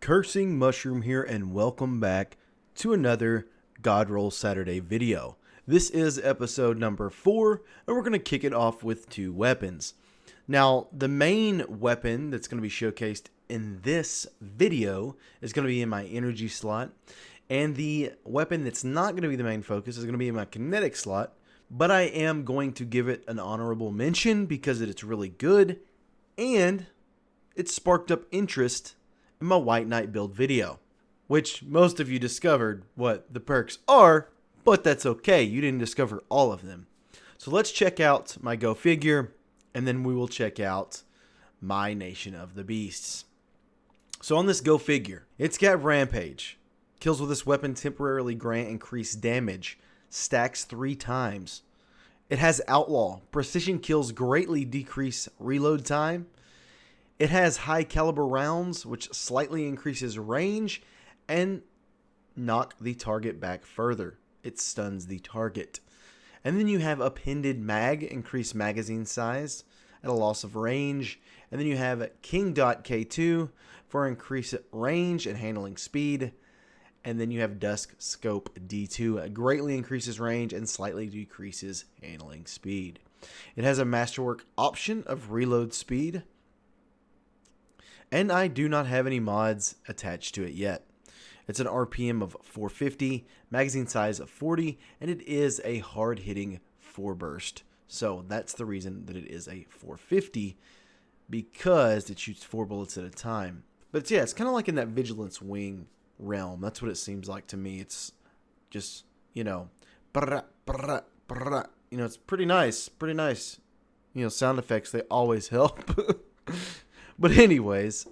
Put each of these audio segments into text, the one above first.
Cursing Mushroom here, and welcome back to another God Roll Saturday video. This is episode number 4, and we're going to kick it off with 2 weapons. Now, the main weapon that's going to be showcased in this video is going to be in my energy slot, and the weapon that's not going to be the main focus is going to be in my kinetic slot, but I am going to give it an honorable mention because it's really good, and it sparked up interest in my White Knight build video, which most of you discovered what the perks are, but that's okay. You didn't discover all of them. So let's check out my Go Figure, and then we will check out my Nation of the Beasts. So on this Go Figure, it's got Rampage. Kills with this weapon temporarily grant increased damage. Stacks 3 times. It has Outlaw. Precision kills greatly decrease reload time. It has high caliber rounds, which slightly increases range and knock the target back further. It stuns the target. And then you have appended mag, increased magazine size at a loss of range. And then you have King Dot K2 for increased range and handling speed. And then you have Dusk Scope D2. It greatly increases range and slightly decreases handling speed. It has a Masterwork option of reload speed. And I do not have any mods attached to it yet. It's an RPM of 450, magazine size of 40, and it is a hard-hitting 4-burst. So that's the reason that it is a 450, because it shoots 4 bullets at a time. But yeah, it's kind of like in that Vigilance Wing realm. That's what it seems like to me. It's just, brrrah, brrrah, brrrah. It's pretty nice, pretty nice. Sound effects, they always help. But anyways,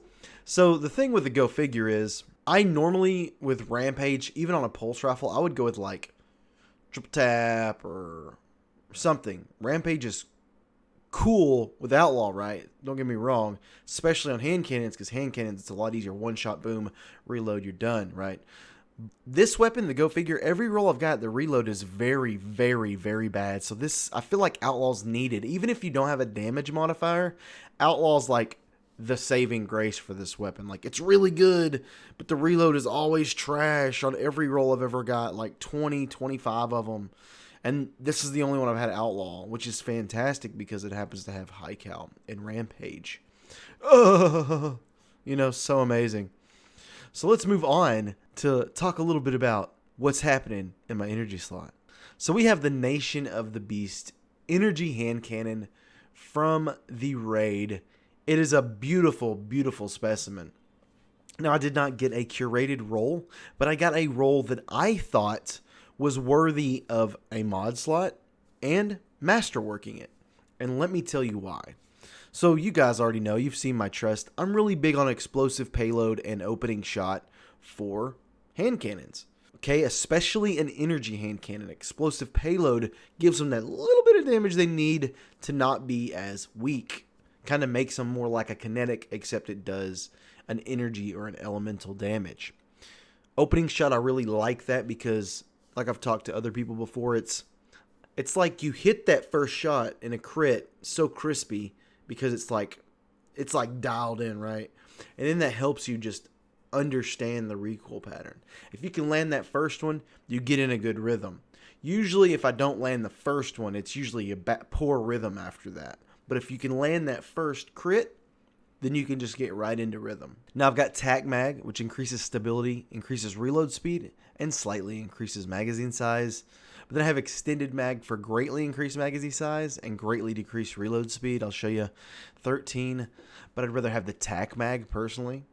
so the thing with the Go Figure is, I normally, with Rampage, even on a pulse rifle, I would go with like triple tap or something. Rampage is cool with Outlaw, right? Don't get me wrong, especially on hand cannons, because hand cannons, it's a lot easier. One shot, boom, reload, you're done, right? This weapon, the Go Figure, every roll I've got, the reload is very, very, very bad. So this, I feel like Outlaw's needed. Even if you don't have a damage modifier, Outlaw's like the saving grace for this weapon. Like, it's really good, but the reload is always trash on every roll I've ever got, like 20, 25 of them. And this is the only one I've had Outlaw, which is fantastic because it happens to have high cal and Rampage. So amazing. So let's move on to talk a little bit about what's happening in my energy slot. So we have the Nation of the Beast energy hand cannon from the raid. It is a beautiful, beautiful specimen. Now, I did not get a curated roll, but I got a roll that I thought was worthy of a mod slot and masterworking it. And let me tell you why. So you guys already know, you've seen my trust. I'm really big on explosive payload and opening shot for hand cannons. Okay, especially an energy hand cannon. Explosive payload gives them that little bit of damage they need to not be as weak. Kind of makes them more like a kinetic, except it does an energy or an elemental damage. Opening shot, I really like that because, like I've talked to other people before, it's like you hit that first shot in a crit so crispy because it's like dialed in, right? And then that helps you just understand the recoil pattern. If you can land that first one, you get in a good rhythm. Usually, if I don't land the first one, it's usually a poor rhythm after that. But if you can land that first crit, then you can just get right into rhythm. Now I've got Tac Mag, which increases stability, increases reload speed, and slightly increases magazine size. But then I have Extended Mag for greatly increased magazine size and greatly decreased reload speed. I'll show you 13, but I'd rather have the Tac Mag personally.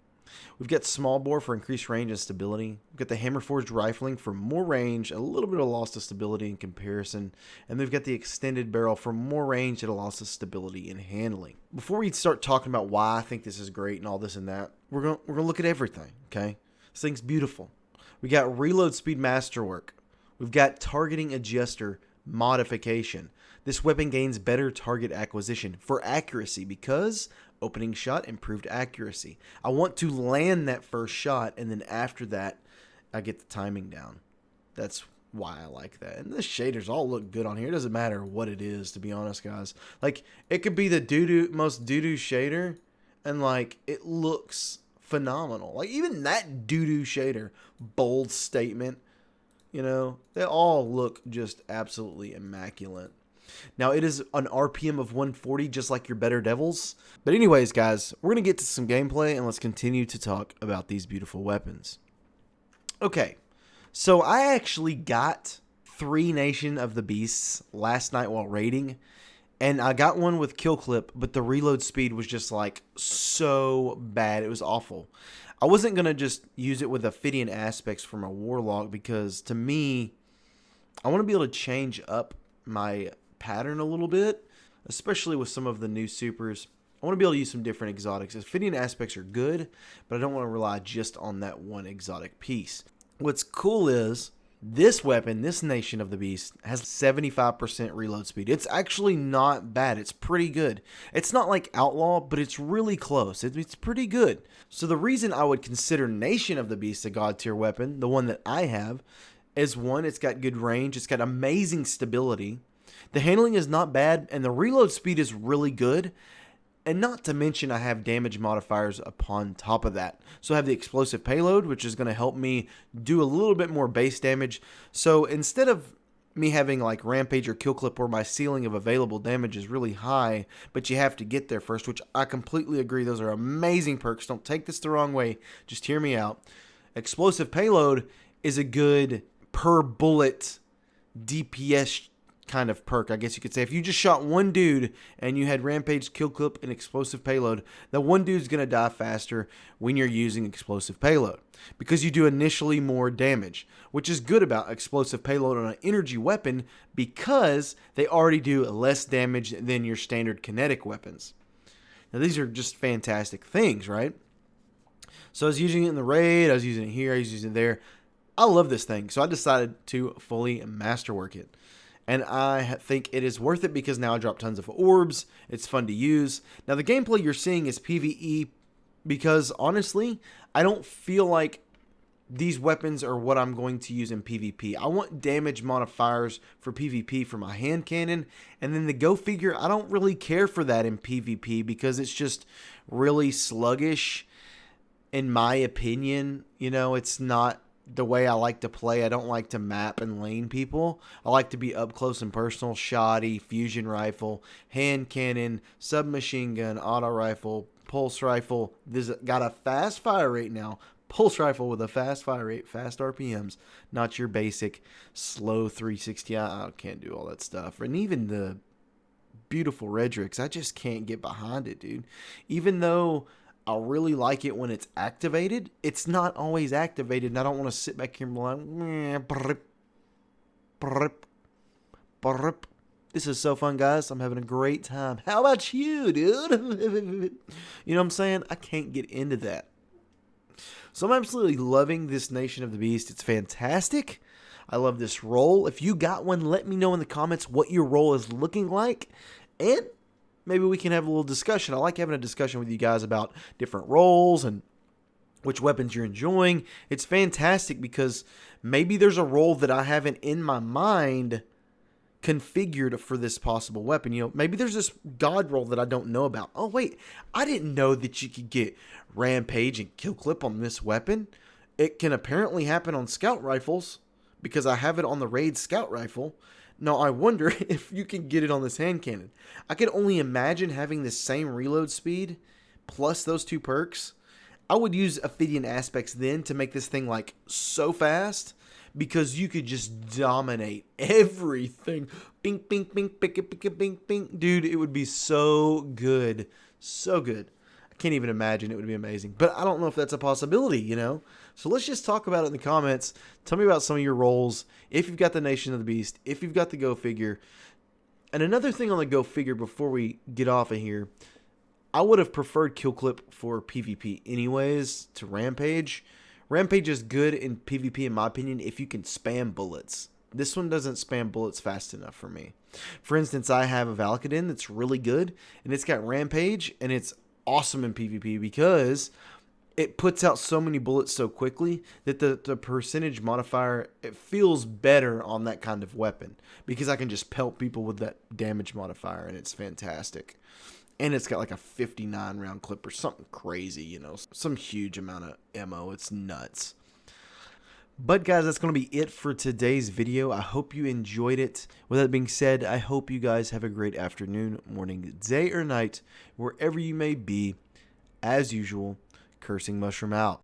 We've got Small Bore for increased range and stability. We've got the Hammerforged Rifling for more range, a little bit of loss of stability in comparison. And we've got the Extended Barrel for more range and a loss of stability in handling. Before we start talking about why I think this is great and all this and that, we're gonna look at everything, okay? This thing's beautiful. We got Reload Speed Masterwork. We've got Targeting Adjuster Modification. This weapon gains better target acquisition for accuracy because opening shot, improved accuracy. I want to land that first shot, and then after that, I get the timing down. That's why I like that. And the shaders all look good on here. It doesn't matter what it is, to be honest, guys. Like, it could be the most doo-doo shader, and, like, it looks phenomenal. Like, even that doo-doo shader, bold statement, they all look just absolutely immaculate. Now, it is an RPM of 140, just like your Better Devils. But anyways, guys, we're going to get to some gameplay, and let's continue to talk about these beautiful weapons. Okay, so I actually got 3 Nation of the Beasts last night while raiding, and I got one with kill clip, but the reload speed was just like so bad. It was awful. I wasn't going to just use it with Ophidian aspects for my Warlock because to me, I want to be able to change up my pattern a little bit, especially with some of the new supers. I want to be able to use some different exotics. Ophidian aspects are good, but I don't want to rely just on that one exotic piece. What's cool is this weapon, this Nation of the Beast, has 75% reload speed. It's actually not bad. It's pretty good. It's not like Outlaw, but it's really close. It's pretty good. So the reason I would consider Nation of the Beast a god tier weapon, the one that I have, is one, it's got good range. It's got amazing stability. The handling is not bad, and the reload speed is really good. And not to mention I have damage modifiers upon top of that. So I have the explosive payload, which is going to help me do a little bit more base damage. So instead of me having like Rampage or Kill Clip where my ceiling of available damage is really high, but you have to get there first, which I completely agree. Those are amazing perks. Don't take this the wrong way. Just hear me out. Explosive payload is a good per bullet DPS kind of perk, I guess you could say. If you just shot one dude and you had Rampage, Kill Clip, and Explosive Payload, that one dude's going to die faster when you're using Explosive Payload because you do initially more damage, which is good about Explosive Payload on an energy weapon because they already do less damage than your standard kinetic weapons. Now, these are just fantastic things, right? So I was using it in the raid, I was using it here, I was using it there. I love this thing, so I decided to fully masterwork it. And I think it is worth it because now I drop tons of orbs. It's fun to use. Now, the gameplay you're seeing is PvE because, honestly, I don't feel like these weapons are what I'm going to use in PvP. I want damage modifiers for PvP for my hand cannon. And then the Go Figure, I don't really care for that in PvP because it's just really sluggish, in my opinion. It's not the way I like to play. I don't like to map and lane people. I like to be up close and personal. Shoddy, fusion rifle, hand cannon, submachine gun, auto rifle, pulse rifle. This got a fast fire rate now. Pulse rifle with a fast fire rate, fast RPMs, not your basic slow 360. I can't do all that stuff. And even the beautiful Redrix, I just can't get behind it, dude. Even though I really like it when it's activated, it's not always activated, and I don't want to sit back here and be like, this is so fun, guys. I'm having a great time. How about you, dude? You know what I'm saying? I can't get into that. So I'm absolutely loving this Nation of the Beast. It's fantastic. I love this role. If you got one, let me know in the comments what your role is looking like, and maybe we can have a little discussion. I like having a discussion with you guys about different roles and which weapons you're enjoying. It's fantastic because maybe there's a role that I haven't in my mind configured for this possible weapon. Maybe there's this god role that I don't know about. Oh, wait, I didn't know that you could get Rampage and Kill Clip on this weapon. It can apparently happen on scout rifles because I have it on the raid scout rifle. Now, I wonder if you can get it on this hand cannon. I could only imagine having the same reload speed plus those 2 perks. I would use Ophidian aspects then to make this thing like so fast because you could just dominate everything. Bing, bing, bing, bing, bing, bing, bing. Dude, it would be so good. So good. I can't even imagine. It would be amazing. But I don't know if that's a possibility, So let's just talk about it in the comments. Tell me about some of your roles. If you've got the Nation of the Beast. If you've got the Go Figure. And another thing on the Go Figure before we get off of here. I would have preferred Kill Clip for PvP anyways to Rampage. Rampage is good in PvP in my opinion if you can spam bullets. This one doesn't spam bullets fast enough for me. For instance, I have a Valakadin that's really good. And it's got Rampage. And it's awesome in PvP because it puts out so many bullets so quickly that the percentage modifier, it feels better on that kind of weapon because I can just pelt people with that damage modifier and it's fantastic. And it's got like a 59 round clip or something crazy, you know, some huge amount of ammo. It's nuts. But guys, that's going to be it for today's video. I hope you enjoyed it. With that being said, I hope you guys have a great afternoon, morning, day, or night, wherever you may be. As usual, Cursing Mushroom out.